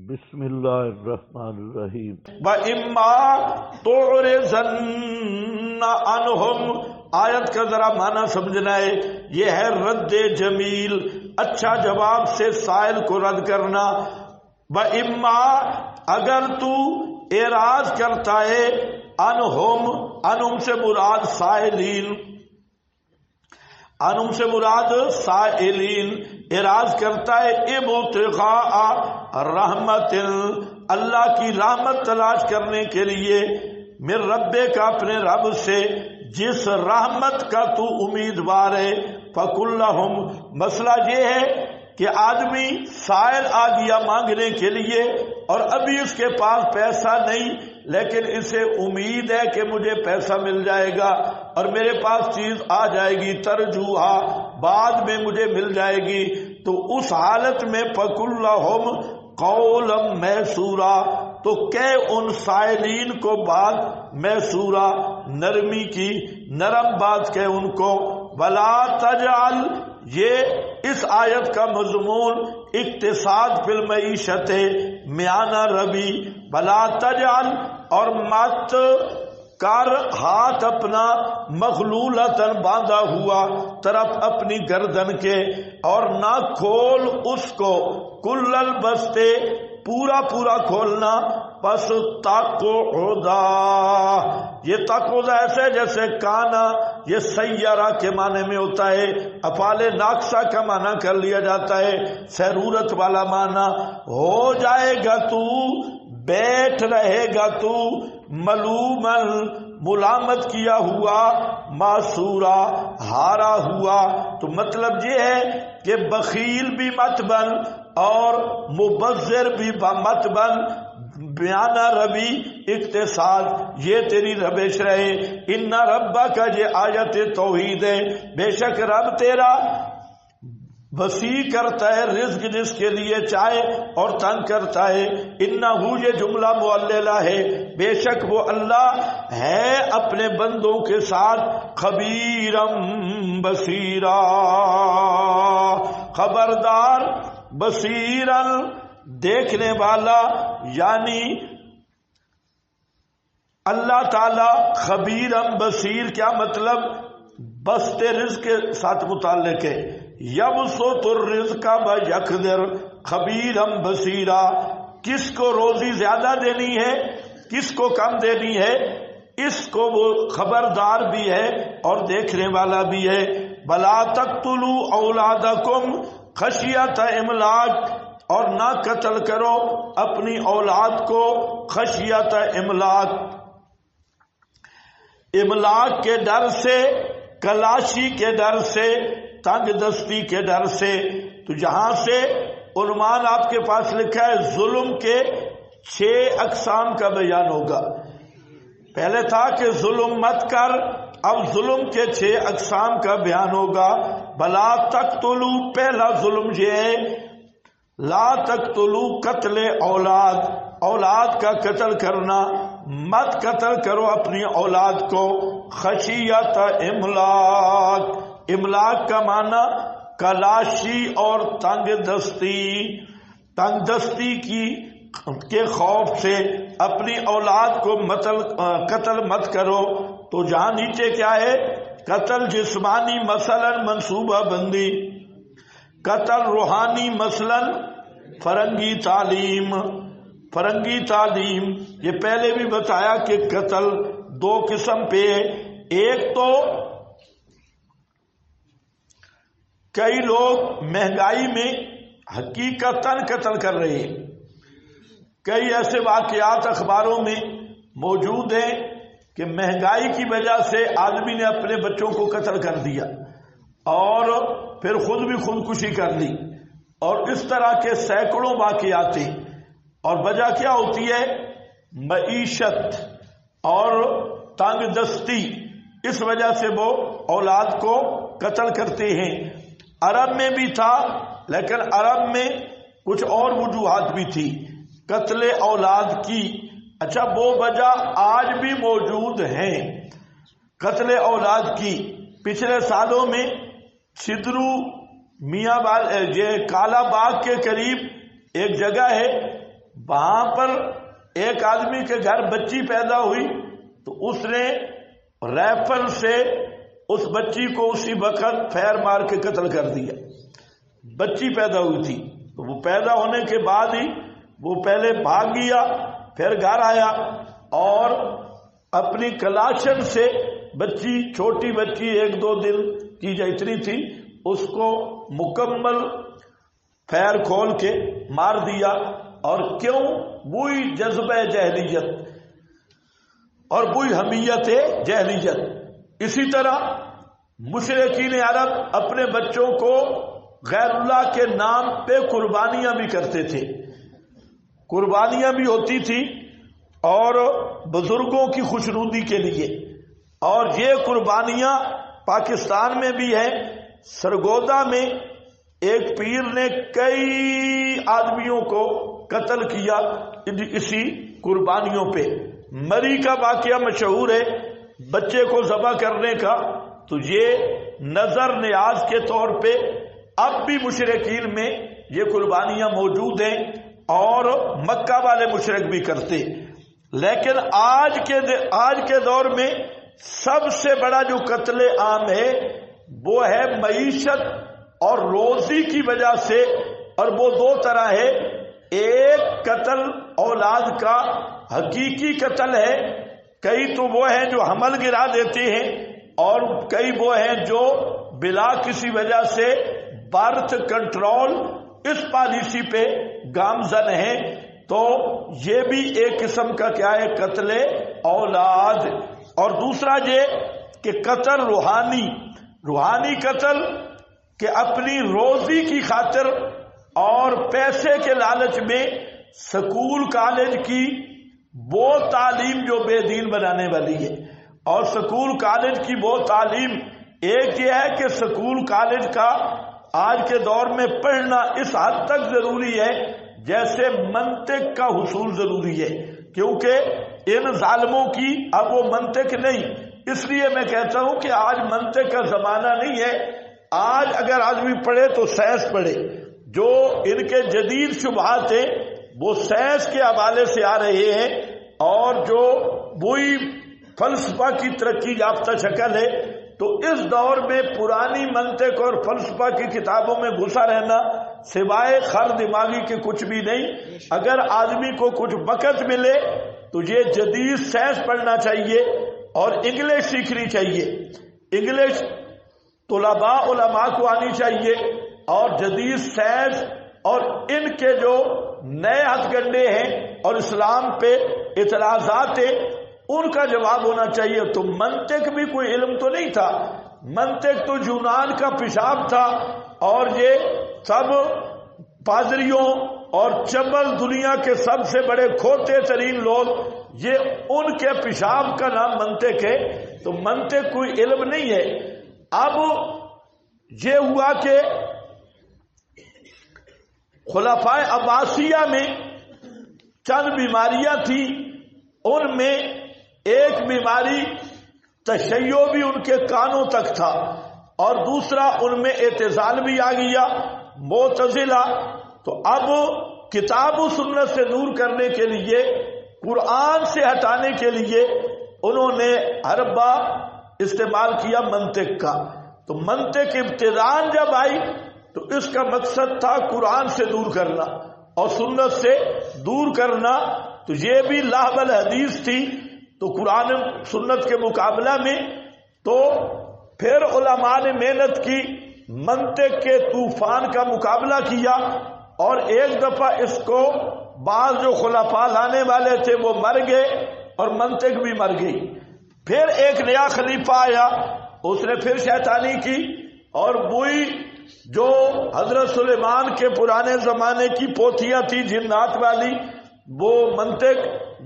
بسم اللہ الرحمن الرحیم۔ وَإِمَّا تُعْرِضَنَّ عَنْهُمْ، آیت کا ذرا معنی سمجھنا ہے، یہ ہے رد جمیل، اچھا جواب سے سائل کو رد کرنا۔ وَإِمَّا، اگر تو اعراض کرتا ہے، انہم سے مراد سائلین، انہم سے مراد سائلین، اعراض کرتا ہے ابتغاء رحمت، اللہ کی رحمت تلاش کرنے کے لیے، من ربے کا، اپنے رب سے، جس رحمت کا تو امیدوار ہے، فقل لہم، مسئلہ یہ ہے کہ آدمی سائل آ گیا مانگنے کے لیے اور ابھی اس کے پاس پیسہ نہیں، لیکن اسے امید ہے کہ مجھے پیسہ مل جائے گا اور میرے پاس چیز آ جائے گی، ترجوہا، بعد میں مجھے مل جائے گی، تو اس حالت میں فَقُلْ لَهُمْ قَوْلًا مَيْسُورًا، تو کہ ان سائلین کو بات میسورہ، نرمی کی، نرم بات کہ ان کو۔ وَلَا تَجْعَلْ، یہ اس آیت کا مضمون اقتصاد فی المعیشت ہے، میانہ ربی۔ وَلَا تَجْعَلْ، اور مت کر ہاتھ اپنا مغلولتاً باندھا ہوا طرف اپنی گردن کے، اور نہ کھول اس کو کل البستے، پورا پورا کھولنا، پس تقعدا، یہ تقعدا ایسے جیسے کانا، یہ سیارہ کے معنی میں ہوتا ہے، افعال ناقصہ کا معنی کر لیا جاتا ہے، سیرورت والا معنی، ہو جائے گا تو، بیٹھ رہے گا تو، ملومن، ملامت کیا ہوا، معصورا، ہارا ہوا۔ تو مطلب یہ ہے کہ بخیل بھی مت بن اور مبذر بھی مت بن، بیانہ روی، اقتصاد، یہ تیری روش رہے۔ ان ربا کا، یہ آیت توحید ہے، بے شک رب تیرا وسیع کرتا ہے رزق جس کے لیے چاہے اور تنگ کرتا ہے۔ انہو، یہ جملہ معللہ ہے، بے شک وہ اللہ ہے اپنے بندوں کے ساتھ خبیرم بصیرا، خبردار، بصیرن، دیکھنے والا، یعنی اللہ تعالی خبیرم بصیر، کیا مطلب؟ بسط رزق کے ساتھ متعلق ہے، یبسط الرزق ویقدر، خبیرم بصیرا، کس کو روزی زیادہ دینی ہے، کس کو کم دینی ہے، اس کو وہ خبردار بھی ہے اور دیکھنے والا بھی ہے۔ بلا تقتلوا اولادکم خشیۃ املاق، اور نہ قتل کرو اپنی اولاد کو خشیۃ املاق، املاق کے ڈر سے، کلاشی کے ڈر سے، تنگ دستی کے ڈر سے۔ تو جہاں سے عنوان آپ کے پاس لکھا ہے ظلم کے 6 اقسام کا بیان ہوگا، پہلے تھا کہ ظلم مت کر، اب ظلم کے 6 اقسام کا بیان ہوگا۔ بلا تقتلوا، پہلا ظلم یہ ہے لا تقتلوا، قتل اولاد، اولاد کا قتل کرنا، مت قتل کرو اپنی اولاد کو، خشیت املاق، املاق کا معنی کلاشی اور تنگ دستی، تنگ دستی کے خوف سے اپنی اولاد کو قتل مت کرو۔ تو جہاں نیچے کیا ہے؟ قتل جسمانی مثلا منصوبہ بندی، قتل روحانی مثلا فرنگی تعلیم، فرنگی تعلیم، یہ پہلے بھی بتایا کہ قتل 2 قسم پہ، ایک تو کئی لوگ مہنگائی میں حقیقتاً قتل کر رہے ہیں، کئی ایسے واقعات اخباروں میں موجود ہیں کہ مہنگائی کی وجہ سے آدمی نے اپنے بچوں کو قتل کر دیا اور پھر خود بھی خودکشی کر لی، اور اس طرح کے سینکڑوں واقعات ہیں۔ اور وجہ کیا ہوتی ہے؟ معیشت اور تنگ دستی، اس وجہ سے وہ اولاد کو قتل کرتے ہیں۔ عرب میں بھی تھا، لیکن عرب میں کچھ اور وجوہات بھی تھی قتل اولاد کی۔ اچھا، وہ وجہ آج بھی موجود ہیں قتل اولاد کی۔ پچھلے سالوں میں چھدرو میاں یہ کالا باغ کے قریب ایک جگہ ہے، وہاں پر ایک آدمی کے گھر بچی پیدا ہوئی تو اس نے ریفل سے اس بچی کو اسی وقت پھیر مار کے قتل کر دیا. بچی پیدا ہوئی تھی تو وہ پیدا ہونے کے بعد ہی وہ پہلے بھاگ گیا، پھر گھر آیا اور اپنی کلاشن سے بچی، چھوٹی بچی 1-2 دن کی اتنی تھی، اس کو مکمل پھیر کھول کے مار دیا. اور کیوں؟ وہی جذبہ جہلیت اور وہی حمیت جہلیت. اسی طرح مشرکین عرب اپنے بچوں کو غیر اللہ کے نام پہ قربانیاں بھی کرتے تھے، قربانیاں بھی ہوتی تھی اور بزرگوں کی خوشنودی کے لیے. اور یہ قربانیاں پاکستان میں بھی ہیں. سرگودا میں ایک پیر نے کئی آدمیوں کو قتل کیا اسی قربانیوں پہ. مری کا واقعہ مشہور ہے بچے کو ذبح کرنے کا. تو یہ نظر نیاز کے طور پہ اب بھی مشرکین میں یہ قربانیاں موجود ہیں اور مکہ والے مشرک بھی کرتے. لیکن آج کے دور میں سب سے بڑا جو قتل عام ہے وہ ہے معیشت اور روزی کی وجہ سے، اور وہ 2 طرح ہے. ایک قتل اولاد کا حقیقی قتل ہے، کئی تو وہ ہیں جو حمل گرا دیتے ہیں اور کئی وہ ہیں جو بلا کسی وجہ سے برتھ کنٹرول اس پالیسی پہ گامزن ہیں. تو یہ بھی ایک قسم کا کیا ہے؟ قتل اولاد. اور دوسرا یہ کہ قتل روحانی قتل، کہ اپنی روزی کی خاطر اور پیسے کے لالچ میں سکول کالج کی وہ تعلیم جو بے دین بنانے والی ہے. اور سکول کالج کی وہ تعلیم، ایک یہ ہے کہ سکول کالج کا آج کے دور میں پڑھنا اس حد تک ضروری ہے جیسے منطق کا حصول ضروری ہے، کیونکہ ان ظالموں کی اب وہ منطق نہیں. اس لیے میں کہتا ہوں کہ آج منطق کا زمانہ نہیں ہے. آج اگر آدمی پڑھے تو سائنس پڑھے. جو ان کے جدید شبہات ہیں وہ سائنس کے حوالے سے آ رہے ہیں، اور جو وہی فلسفہ کی ترقی یافتہ شکل ہے. تو اس دور میں پرانی منطق اور فلسفہ کی کتابوں میں گھسا رہنا سوائے خر دماغی کے کچھ بھی نہیں. اگر آدمی کو کچھ وقت ملے تو یہ جدید سائنس پڑھنا چاہیے اور انگلش سیکھنی چاہیے. انگلش طلباء علماء کو آنی چاہیے، اور جدید سائنس اور ان کے جو نئے ہتھ کنڈے ہیں اور اسلام پہ اعتراضات ہیں ان کا جواب ہونا چاہیے. تو منطق بھی کوئی علم تو نہیں تھا، منطق تو یونان کا پیشاب تھا. اور یہ سب پادریوں اور چبل دنیا کے سب سے بڑے کھوتے ترین لوگ، یہ ان کے پیشاب کا نام منطق ہے. تو منطق کوئی علم نہیں ہے. اب یہ ہوا کہ خلفائے عباسیہ میں چند بیماریاں تھیں، ان میں ایک بیماری تشیع بھی ان کے کانوں تک تھا، اور دوسرا ان میں اعتزال بھی آ گیا، معتزلہ. تو اب کتاب و سنت سے دور کرنے کے لیے، قرآن سے ہٹانے کے لیے انہوں نے حربہ استعمال کیا منطق کا. تو منطق ابتداءً جب آئی تو اس کا مقصد تھا قرآن سے دور کرنا اور سنت سے دور کرنا. تو یہ بھی لاہب الحدیث تھی. تو قرآن سنت کے مقابلہ میں تو پھر علماء نے محنت کی، منطق کے طوفان کا مقابلہ کیا، اور ایک دفعہ اس کو بعض جو خلفاء لانے والے تھے وہ مر گئے اور منطق بھی مر گئی. پھر ایک نیا خلیفہ آیا، اس نے پھر شیطانی کی، اور وہی جو حضرت سلیمان کے پرانے زمانے کی پوتھیاں تھی جنات والی، وہ منطق،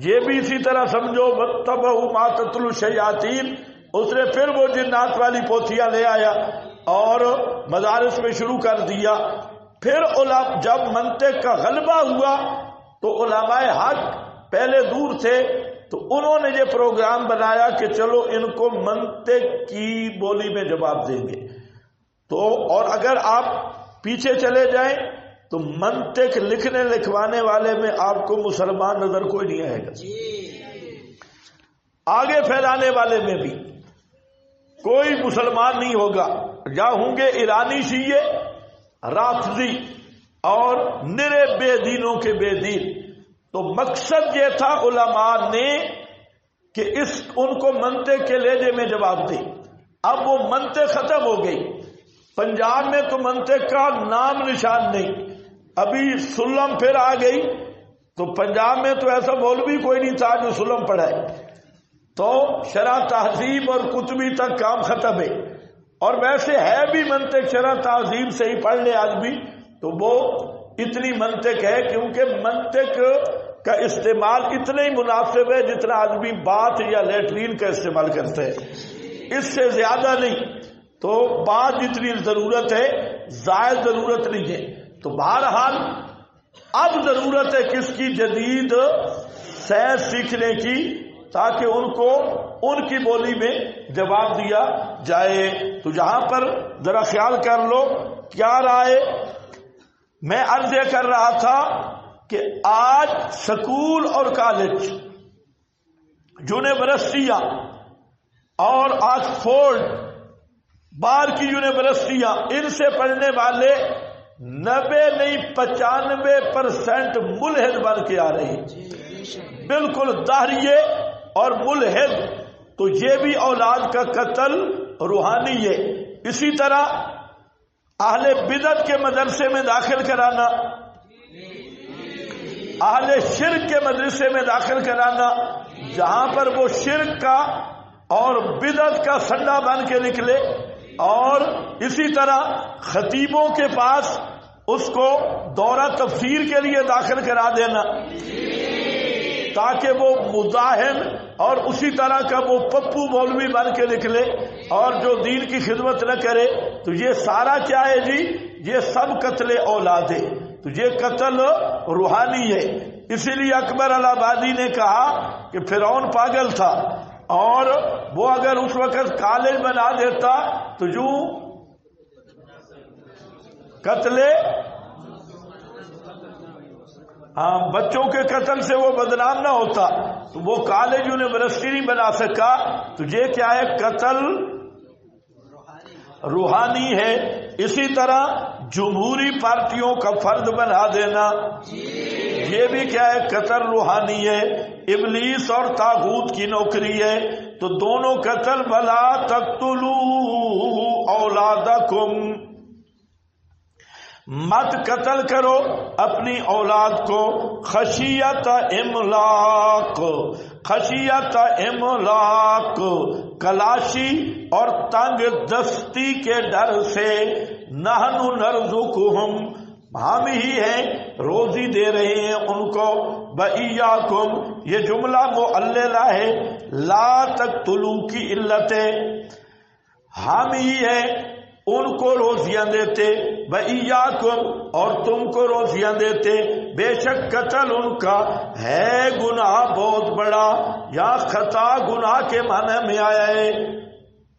یہ بھی اسی طرح سمجھو وَاتَّبَعُوا مَا تَتْلُو الشَّيَاطِينُ. اس نے پھر وہ جنات والی پوتھیاں لے آیا اور مدارس میں شروع کر دیا. پھر جب منطق کا غلبہ ہوا تو علماء حق پہلے دور تھے، تو انہوں نے یہ پروگرام بنایا کہ چلو ان کو منطق کی بولی میں جواب دیں گے. تو اور اگر آپ پیچھے چلے جائیں تو منطق لکھنے لکھوانے والے میں آپ کو مسلمان نظر کوئی نہیں آئے گا، آگے پھیلانے والے میں بھی کوئی مسلمان نہیں ہوگا، یا ہوں گے ایرانی شیعہ، رافضی اور نرے بے دینوں کے بے دین۔ تو مقصد یہ تھا علماء نے کہ ان کو منطق کے لہجے میں جواب دے۔ اب وہ منطق ختم ہو گئی، پنجاب میں تو منطق کا نام نشان نہیں، ابھی سلم پھر آ گئی، تو پنجاب میں تو ایسا مولوی کوئی نہیں تھا جو سلم پڑھائے، تو شرح تہذیب اور کتبی تک کام ختم ہے۔ اور ویسے ہے بھی منطق شرح تہذیب سے ہی پڑھ لے آدمی تو وہ اتنی منطق ہے، کیونکہ منطق کا استعمال اتنا ہی مناسب ہے جتنا آدمی بات یا لیٹرین کا استعمال کرتا ہے، اس سے زیادہ نہیں۔ تو بات جتنی ضرورت ہے زائد ضرورت نہیں ہے۔ تو بہرحال اب ضرورت ہے کس کی؟ جدید سائنس سیکھنے کی، تاکہ ان کو ان کی بولی میں جواب دیا جائے۔ تو جہاں پر ذرا خیال کر لو کیا رائے۔ میں عرض یہ کر رہا تھا کہ آج سکول اور کالج، یونیورسٹیاں اور آکسفورڈ باہر کی یونیورسٹیاں، ان سے پڑھنے والے 90 نہیں 95% ملحد بن کے آ رہے ہیں، بالکل دہریے اور ملحد۔ تو یہ بھی اولاد کا قتل روحانی ہے۔ اسی طرح اہل بدعت کے مدرسے میں داخل کرانا، اہل شرک کے مدرسے میں داخل کرانا، جہاں پر وہ شرک کا اور بدعت کا سڈا بن کے نکلے، اور اسی طرح خطیبوں کے پاس اس کو دورہ تفسیر کے لیے داخل کرا دینا تاکہ وہ مزاحم اور اسی طرح کا وہ پپو مولوی بن کے نکلے اور جو دین کی خدمت نہ کرے۔ تو یہ سارا کیا ہے جی؟ یہ سب قتل اولاد ہے، تو یہ قتل روحانی ہے۔ اسی لیے اکبر الہآبادی نے کہا کہ فرعون پاگل تھا، اور وہ اگر اس وقت کالج بنا دیتا تو جو قتل بچوں کے قتل سے وہ بدنام نہ ہوتا، تو وہ کالج یونیورسٹی نہیں بنا سکا۔ تو یہ کیا ہے؟ قتل روحانی ہے۔ اسی طرح جمہوری پارٹیوں کا فرد بنا دینا، یہ بھی کیا ہے؟ قتل روحانی ہے۔ ابلیس اور طاغوت کی نوکری ہے۔ تو دونوں قتل، ولا تقتلوا اولادکم، مت قتل کرو اپنی اولاد کو، خشیت املاق، خشیت املاق، کلاشی اور تنگ دستی کے ڈر سے، نحن نرزقہم، ہم ہی ہیں روزی دے رہے ہیں ان کو، وَإِيَّاكُمْ، یہ جملہ معللہ ہے، لا تقتلوا کی علت ہے، ہم ہی ہیں ان کو روزیاں دیتے، وَإِيَّاكُمْ، اور تم کو روزیاں دیتے، بے شک قتل ان کا ہے گناہ بہت بڑا، یا خطا گناہ کے معنی میں آیا ہے۔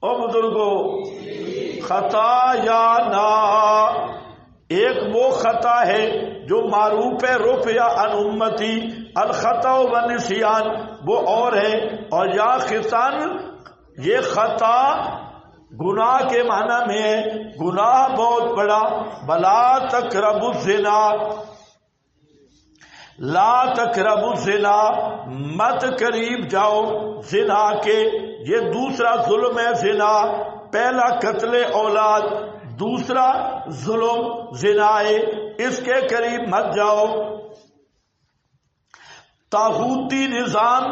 او بزرگو، خطا یا نا، ایک وہ خطا ہے جو معروف ہے رفع عن امتی، الخطا والنسیان وہ اور ہے، اور یا خطان، یہ خطا گناہ کے معنی میں ہے، گناہ بہت بڑا۔ بلا تقربوا الزنا، لا تقربوا الزنا، مت قریب جاؤ زنا کے، یہ دوسرا ظلم ہے زنا، پہلا قتل اولاد، دوسرا ظلم زنا ہے، اس کے قریب مت جاؤ۔ طاغوتی نظام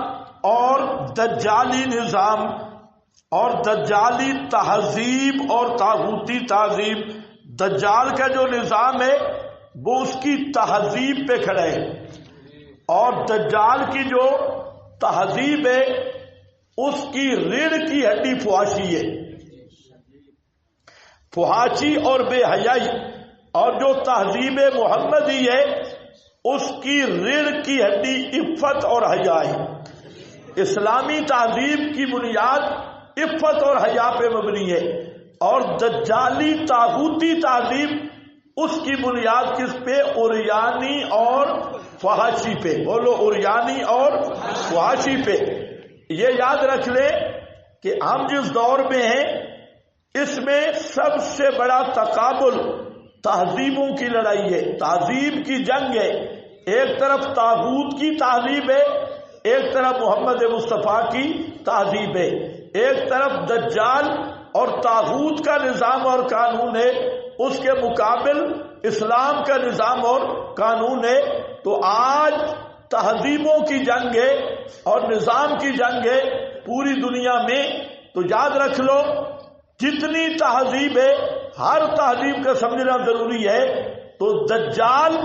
اور دجالی نظام اور دجالی تہذیب اور طاغوتی تہذیب، دجال کا جو نظام ہے وہ اس کی تہذیب پہ کھڑا ہے، اور دجال کی جو تہذیب ہے اس کی ریڑھ کی ہڈی فحاشی ہے، فحاشی اور بے حیائی، اور جو تہذیب محمدی ہے اس کی ریڑھ کی ہڈی عفت اور حیا ہے۔ اسلامی تہذیب کی بنیاد عفت اور حیا پہ مبنی ہے، اور دجالی طاغوتی تہذیب اس کی بنیاد کس پہ؟ عریانی اور فحاشی پہ. بولو عریانی اور فحاشی پہ. یہ یاد رکھ لیں کہ ہم جس دور میں ہیں اس میں سب سے بڑا تقابل تہذیبوں کی لڑائی ہے، تہذیب کی جنگ ہے. ایک طرف طاغوت کی تہذیب ہے، ایک طرف محمد مصطفیٰ کی تہذیب ہے. ایک طرف دجال اور طاغوت کا نظام اور قانون ہے، اس کے مقابل اسلام کا نظام اور قانون ہے. تو آج تہذیبوں کی جنگ ہے اور نظام کی جنگ ہے پوری دنیا میں. تو یاد رکھ لو جتنی تہذیب ہے ہر تہذیب کا سمجھنا ضروری ہے. تو دجال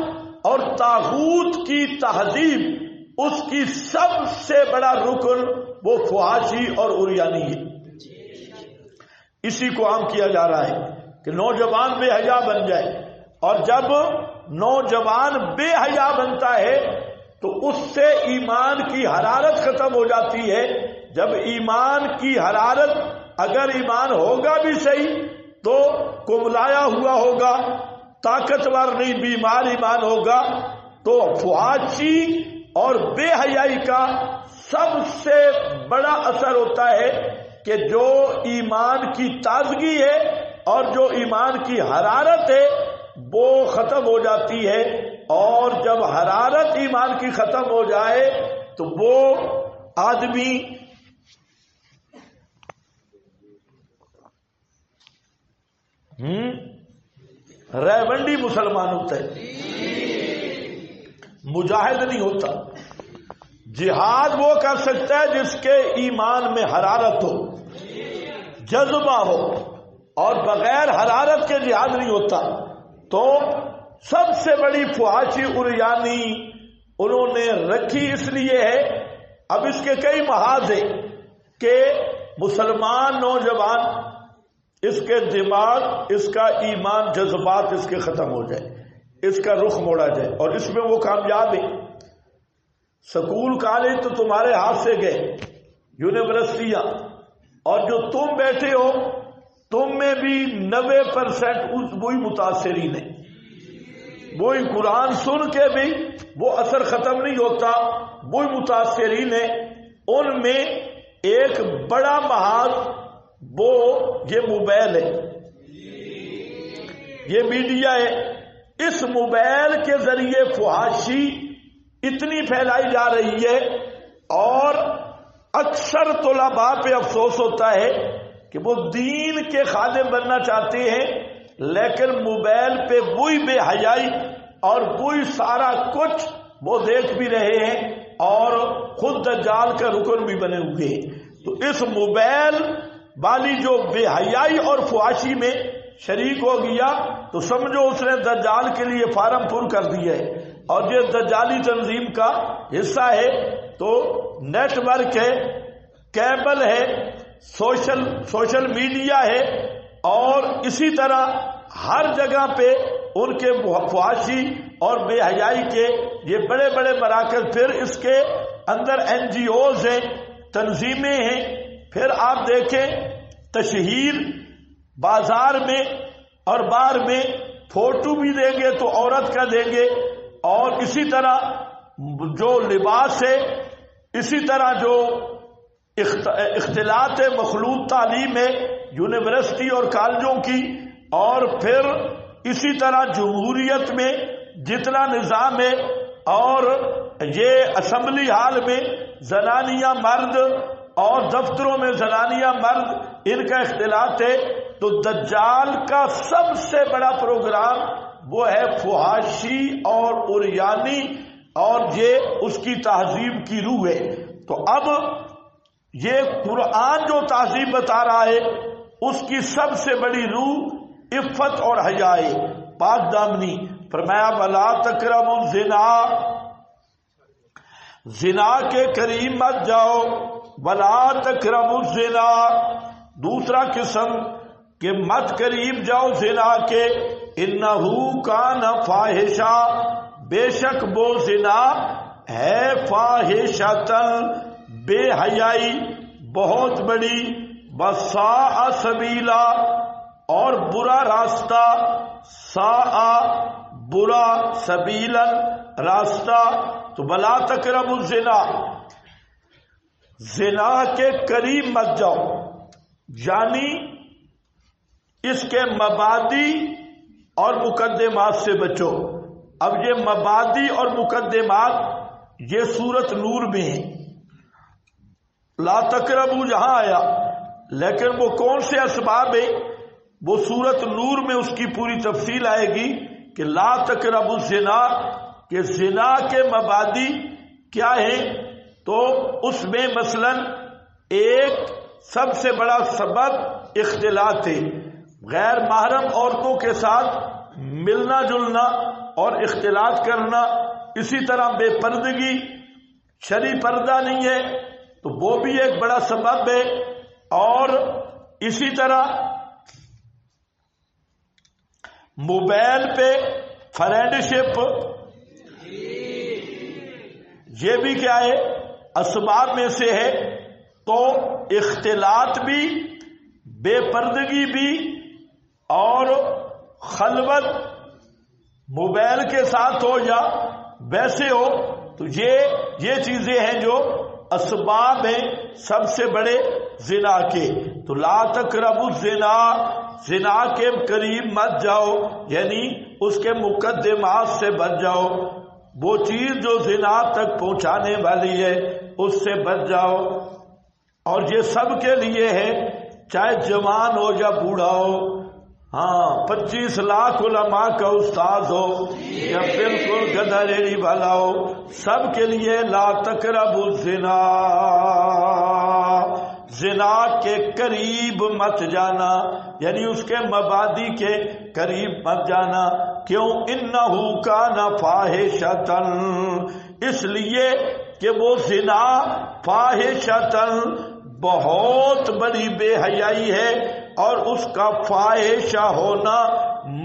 اور طاغوت کی تہذیب اس کی سب سے بڑا رکن وہ فحاشی اور عریانی ہے. اسی کو عام کیا جا رہا ہے کہ نوجوان بے حیا بن جائے، اور جب نوجوان بے حیا بنتا ہے تو اس سے ایمان کی حرارت ختم ہو جاتی ہے. جب ایمان کی حرارت، اگر ایمان ہوگا بھی صحیح تو کملایا ہوا ہوگا، طاقتور نہیں، بیمار ایمان ہوگا. تو فحاشی اور بے حیائی کا سب سے بڑا اثر ہوتا ہے کہ جو ایمان کی تازگی ہے اور جو ایمان کی حرارت ہے وہ ختم ہو جاتی ہے. اور جب حرارت ایمان کی ختم ہو جائے تو وہ آدمی ریونڈی مسلمان ہوتا ہے، مجاہد نہیں ہوتا. جہاد وہ کر سکتا ہے جس کے ایمان میں حرارت ہو، جذبہ ہو، اور بغیر حرارت کے جہاد نہیں ہوتا. تو سب سے بڑی فحاشی عریانی انہوں نے رکھی اس لیے ہے. اب اس کے کئی محاذ ہیں کہ مسلمان نوجوان، اس کے دماغ، اس کا ایمان، جذبات اس کے ختم ہو جائے، اس کا رخ موڑا جائے، اور اس میں وہ کامیاب ہے. سکول کالج تو تمہارے ہاتھ سے گئے، یونیورسٹیاں، اور جو تم بیٹھے ہو تم میں بھی 90% وہی متاثرین ہیں. وہی قرآن سن کے بھی وہ اثر ختم نہیں ہوتا، وہی متاثرین ہیں. ان میں ایک بڑا محاذ وہ یہ موبائل ہے، یہ میڈیا ہے. اس موبائل کے ذریعے فحاشی اتنی پھیلائی جا رہی ہے، اور اکثر طلباء پہ افسوس ہوتا ہے کہ وہ دین کے خادم بننا چاہتے ہیں لیکن موبائل پہ وہی بے حیائی اور وہی سارا کچھ وہ دیکھ بھی رہے ہیں اور خود دجال کا رکن بھی بنے ہوئے ہیں. تو اس موبائل والی جو بے حیائی اور فحاشی میں شریک ہو گیا تو سمجھو اس نے دجال کے لیے فارم پر کر دیا ہے، اور یہ دجالی تنظیم کا حصہ ہے. تو نیٹ ورک ہے، کیبل ہے، سوشل میڈیا ہے، اور اسی طرح ہر جگہ پہ ان کے فحاشی اور بے حیائی کے یہ بڑے بڑے مراکز. پھر اس کے اندر NGOs ہیں، تنظیمیں ہیں. پھر آپ دیکھیں تشہیر بازار میں اور بار میں فوٹو بھی دیں گے تو عورت کا دیں گے، اور اسی طرح جو لباس ہے، اسی طرح جو اختلاط مخلوط تعلیم ہے یونیورسٹی اور کالجوں کی، اور پھر اسی طرح جمہوریت میں جتنا نظام ہے، اور یہ اسمبلی ہال میں زنانیہ مرد اور دفتروں میں زنانیہ مرد، ان کا اختلاط ہے. تو دجال کا سب سے بڑا پروگرام وہ ہے فحاشی اور عریانی، اور یہ اس کی تہذیب کی روح ہے. تو اب یہ قرآن جو تہذیب بتا رہا ہے اس کی سب سے بڑی روح عفت اور حیا ہے، پاک دامنی. فرمایا ولا تقربوا الزنا، زنا کے قریب مت جاؤ. ولا تقربوا الزنا، دوسرا قسم کہ مت قریب جاؤ زنا کے. انہو کان فاحشہ، بے شک وہ زنا ہے فاحشۃ، بے حیائی بہت بڑی. وساء سبیلا، اور برا راستہ، ساء برا، سبیلاً راستہ، تو بلا تقربوا الزنا، زنا کے قریب مت جاؤ، یعنی اس کے مبادی اور مقدمات سے بچو۔ اب یہ مبادی اور مقدمات یہ سورت نور میں ہیں، لا تقربوا جہاں آیا، لیکن وہ کون سے اسباب ہیں وہ سورت نور میں اس کی پوری تفصیل آئے گی کہ لا تقربوا الزنا کہ زنا کے مبادی کیا ہیں۔ تو اس میں مثلا ایک سب سے بڑا سبب اختلاط ہے، غیر محرم عورتوں کے ساتھ ملنا جلنا اور اختلاط کرنا، اسی طرح بے پردگی، شرعی پردہ نہیں ہے تو وہ بھی ایک بڑا سبب ہے، اور اسی طرح موبائل پہ فرینڈ شپ، یہ بھی کیا ہے اسباب میں سے ہے۔ تو اختلاط بھی، بے پردگی بھی، اور خلوت موبائل کے ساتھ ہو یا ویسے ہو، تو یہ چیزیں ہیں جو اسباب ہیں سب سے بڑے زنا کے۔ تو لا تقربوا الزنا، زنا کے قریب مت جاؤ، یعنی اس کے مقدمات سے بچ جاؤ، وہ چیز جو زنا تک پہنچانے والی ہے اس سے بچ جاؤ۔ اور یہ سب کے لیے ہے، چاہے جوان ہو یا بوڑھا ہو، ہاں 25 لاکھ علماء کا استاذ ہو یا بالکل گدھا ریڑھی والا ہو، سب کے لیے لا تقربوا الزنا، زنا کے قریب مت جانا، یعنی اس کے مبادی کے قریب مت جانا۔ کیوں؟ انہ کان فاحشۃ، اس لیے کہ وہ زنا فاحشۃ بہت بڑی بے حیائی ہے، اور اس کا فاحشہ ہونا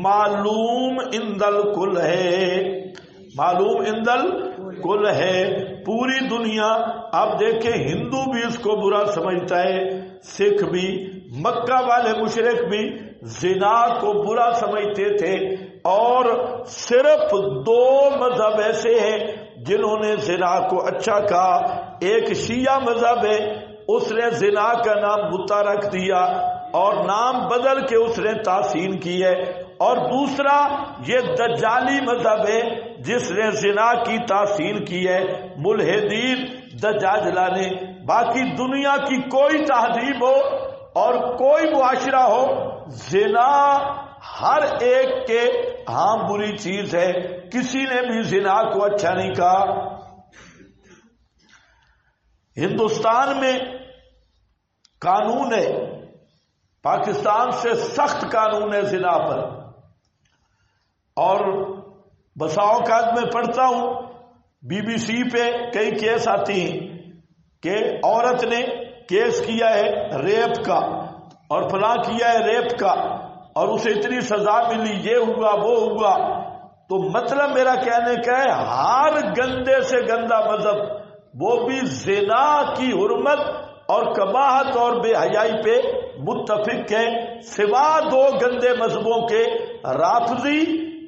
معلوم عند الکل ہے، معلوم عند الکل ہے۔ پوری دنیا، آپ دیکھیں ہندو بھی اس کو برا سمجھتا ہے، سکھ بھی، مکہ والے مشرک بھی زنا کو برا سمجھتے تھے، اور صرف 2 مذہب ایسے ہیں جنہوں نے زنا کو اچھا کہا۔ ایک شیعہ مذہب ہے، اس نے زنا کا نام بتا رکھ دیا اور نام بدل کے اس نے تحسین کی ہے، اور دوسرا یہ دجالی مذہب ہے جس نے زنا کی تحسین کی ہے، ملحدین دجاجلہ نے۔ باقی دنیا کی کوئی تہذیب ہو اور کوئی معاشرہ ہو، زنا ہر ایک کے ہاں بری چیز ہے، کسی نے بھی زنا کو اچھا نہیں کہا۔ ہندوستان میں قانون ہے، پاکستان سے سخت قانون ہے زنا پر، اور بسا اوقات میں پڑھتا ہوں BBC پہ کئی کیس آتی ہیں کہ عورت نے کیس کیا ہے ریپ کا اور فلاں کیا ہے ریپ کا اور اسے اتنی سزا ملی، یہ ہوا وہ ہوا۔ تو مطلب میرا کہنے کا ہے ہر گندے سے گندا مذہب وہ بھی زنا کی حرمت اور قباحت اور بے حیائی پہ متفق ہے، سوا 2 گندے مذہبوں کے، رافضی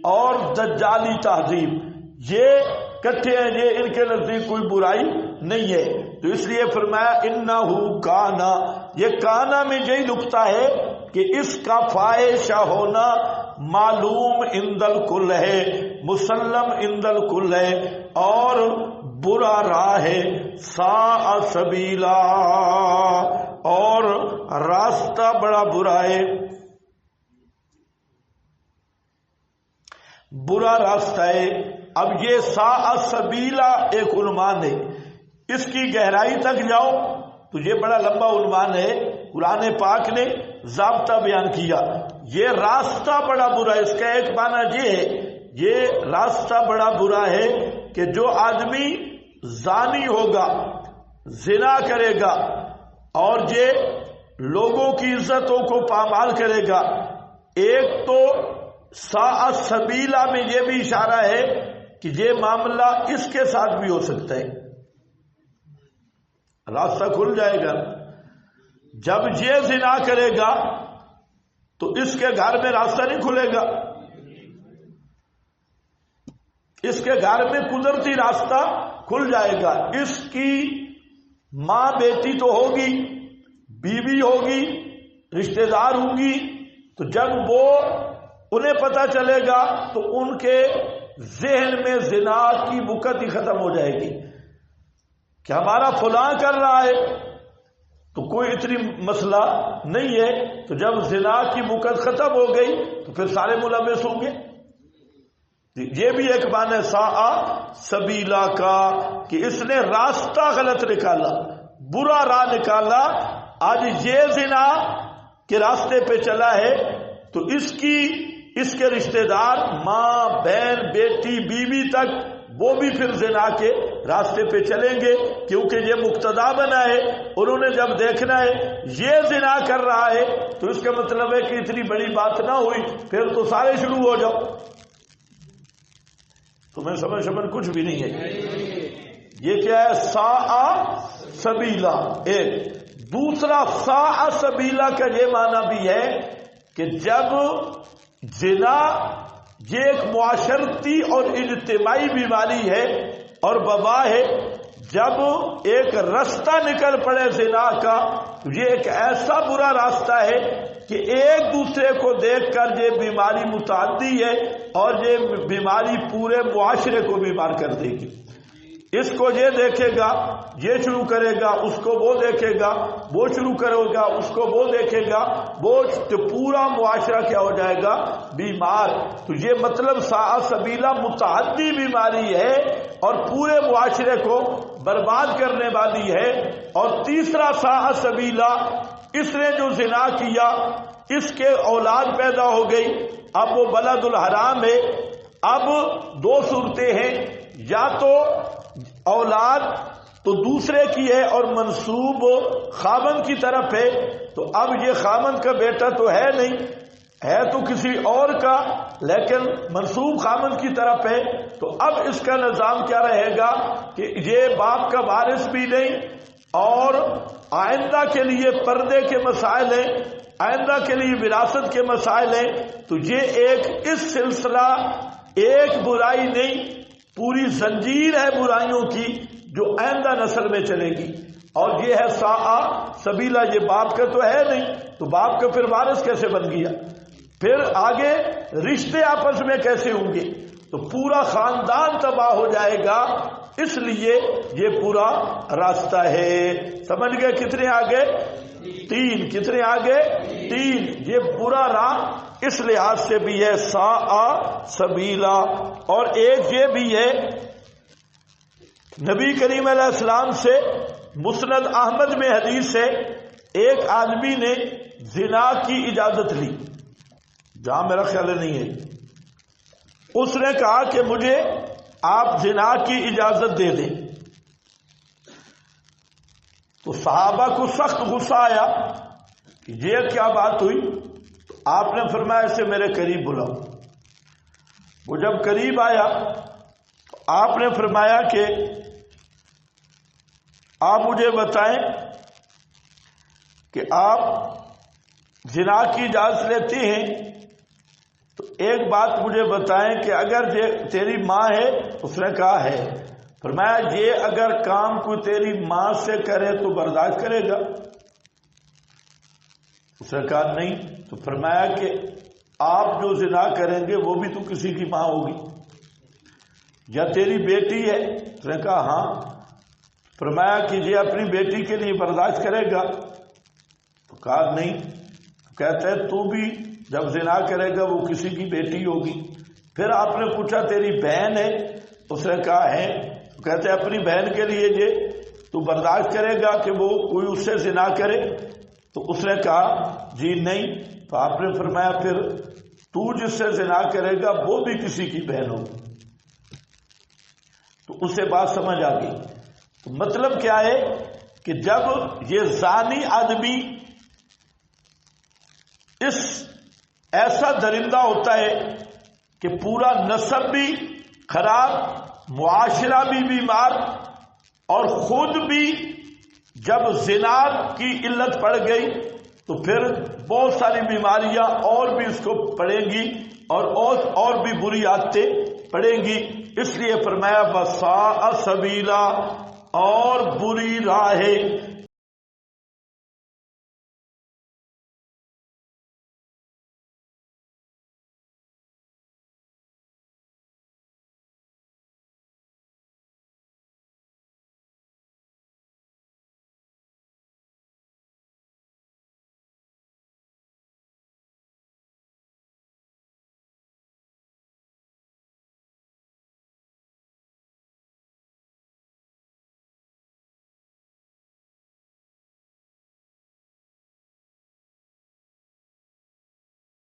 اور دجالی تہذیب، یہ کٹھے ہیں، یہ ان کے نزدیک کوئی برائی نہیں ہے۔ تو اس لیے فرمایا انہو کانا، یہ کانا میں یہی نکتہ ہے کہ اس کا فاحشہ ہونا معلوم عند الکل ہے، مسلم عند الکل ہے، اور برا راہ ہے، ساء سبیلا، اور راستہ بڑا برا ہے، برا راستہ ہے۔ اب یہ ساء سبیلا ایک عنوان ہے، اس کی گہرائی تک جاؤ تو یہ بڑا لمبا عنوان ہے، قرآن پاک نے ضابطہ بیان کیا۔ یہ راستہ بڑا برا ہے، اس کا ایک معنی یہ ہے، یہ راستہ بڑا برا ہے کہ جو آدمی زانی ہوگا، زنا کرے گا، اور یہ لوگوں کی عزتوں کو پامال کرے گا۔ ایک تو ساء سبیلا میں یہ بھی اشارہ ہے کہ یہ معاملہ اس کے ساتھ بھی ہو سکتا ہے، راستہ کھل جائے گا۔ جب یہ زنا کرے گا تو اس کے گھر میں راستہ نہیں کھلے گا، اس کے گھر میں قدرتی راستہ کھل جائے گا۔ اس کی ماں بیٹی تو ہوگی، بیوی ہوگی، رشتہ دار ہوں گی، تو جب وہ انہیں پتہ چلے گا تو ان کے ذہن میں زنا کی بکت ہی ختم ہو جائے گی کہ ہمارا فلاں کر رہا ہے تو کوئی اتنی مسئلہ نہیں ہے۔ تو جب زنا کی بکت ختم ہو گئی تو پھر سارے ملوث ہوں گے۔ یہ بھی ایک معنی ساء سبیلا کا کہ اس نے راستہ غلط نکالا، برا راہ نکالا۔ آج یہ زنا کے راستے پہ چلا ہے تو اس کے رشتہ دار، ماں، بہن، بیٹی، بیوی تک وہ بھی پھر زنا کے راستے پہ چلیں گے، کیونکہ یہ مقتدا بنا ہے۔ انہوں نے جب دیکھنا ہے یہ زنا کر رہا ہے تو اس کا مطلب ہے کہ اتنی بڑی بات نہ ہوئی، پھر تو سارے شروع ہو جاؤ۔ تمہیں سمجھ کچھ بھی نہیں ہے۔ یہ کیا ہے؟ ساء سبیلا ایک۔ دوسرا ساء سبیلا کا یہ معنی بھی ہے کہ جب زنا یہ ایک معاشرتی اور اجتماعی بیماری ہے اور وبا ہے، جب ایک رستہ نکل پڑے زنا کا تو یہ ایک ایسا برا راستہ ہے کہ ایک دوسرے کو دیکھ کر یہ بیماری متعدی ہے اور یہ بیماری پورے معاشرے کو بیمار کر دے گی۔ اس کو یہ دیکھے گا، یہ شروع کرے گا، اس کو وہ دیکھے گا، وہ شروع کرے گا، اس کو وہ دیکھے گا، وہ تو پورا معاشرہ کیا ہو جائے گا؟ بیمار۔ تو یہ مطلب ساء سبیلا متعدی بیماری ہے اور پورے معاشرے کو برباد کرنے والی ہے۔ اور تیسرا ساء سبیلا، اس نے جو زنا کیا اس کے اولاد پیدا ہو گئی، اب وہ بلد الحرام ہے۔ اب دو صورتیں ہیں، یا تو اولاد تو دوسرے کی ہے اور منسوب خاوند کی طرف ہے، تو اب یہ خاوند کا بیٹا تو ہے نہیں، ہے تو کسی اور کا، لیکن منسوب خاوند کی طرف ہے۔ تو اب اس کا نظام کیا رہے گا کہ یہ باپ کا وارث بھی نہیں، اور آئندہ کے لیے پردے کے مسائل ہیں، آئندہ کے لیے وراثت کے مسائل ہیں۔ تو یہ ایک اس سلسلہ ایک برائی نہیں، پوری زنجیر ہے برائیوں کی جو آئندہ نسل میں چلے گی۔ اور یہ ہے ساء سبیلا، یہ باپ کا تو ہے نہیں، تو باپ کا پھر وارث کیسے بن گیا؟ پھر آگے رشتے آپس میں کیسے ہوں گے؟ تو پورا خاندان تباہ ہو جائے گا۔ اس لیے یہ پورا راستہ ہے۔ سمجھ گئے کتنے آگے؟ تین۔ کتنے آگے؟ تین۔ یہ برا راہ اس لحاظ سے بھی ہے ساء سبیلا۔ اور ایک یہ بھی ہے، نبی کریم علیہ السلام سے مسند احمد میں حدیث ہے، ایک آدمی نے زنا کی اجازت لی، جہاں میرا خیال نہیں ہے، اس نے کہا کہ مجھے آپ زنا کی اجازت دے دیں۔ تو صحابہ کو سخت غصہ آیا کہ یہ کیا بات ہوئی؟ تو آپ نے فرمایا اسے میرے قریب بلاؤ۔ وہ جب قریب آیا تو آپ نے فرمایا کہ آپ مجھے بتائیں کہ آپ زنا کی اجازت لیتے ہیں تو ایک بات مجھے بتائیں کہ اگر یہ تیری ماں ہے؟ اس نے کہا ہے۔ فرمایا یہ اگر کام کوئی تیری ماں سے کرے تو برداشت کرے گا؟ اس نے کہا نہیں۔ تو فرمایا کہ آپ جو زنا کریں گے وہ بھی تو کسی کی ماں ہوگی، یا تیری بیٹی ہے؟ اس نے کہا ہاں۔ فرمایا کہ یہ اپنی بیٹی کے لیے برداشت کرے گا؟ تو کہا نہیں۔ کہتا ہے تو بھی جب زنا کرے گا وہ کسی کی بیٹی ہوگی۔ پھر آپ نے پوچھا تیری بہن ہے؟ اس نے کہا ہے۔ تو کہتے ہیں اپنی بہن کے لیے یہ تو برداشت کرے گا کہ وہ کوئی اس سے زنا کرے؟ تو اس نے کہا جی نہیں۔ تو آپ نے فرمایا پھر تو جس سے زنا کرے گا وہ بھی کسی کی بہن ہوگی۔ تو اسے بات سمجھ آ گئی۔ تو مطلب کیا ہے کہ جب یہ زانی آدمی اس ایسا درندہ ہوتا ہے کہ پورا نسب بھی خراب، معاشرہ بھی بیمار، اور خود بھی جب زنا کی علت پڑ گئی تو پھر بہت ساری بیماریاں اور بھی اس کو پڑیں گی اور بھی بری عادتیں پڑیں گی. اس لیے فرمایا وساء سبیلا، اور بری راہ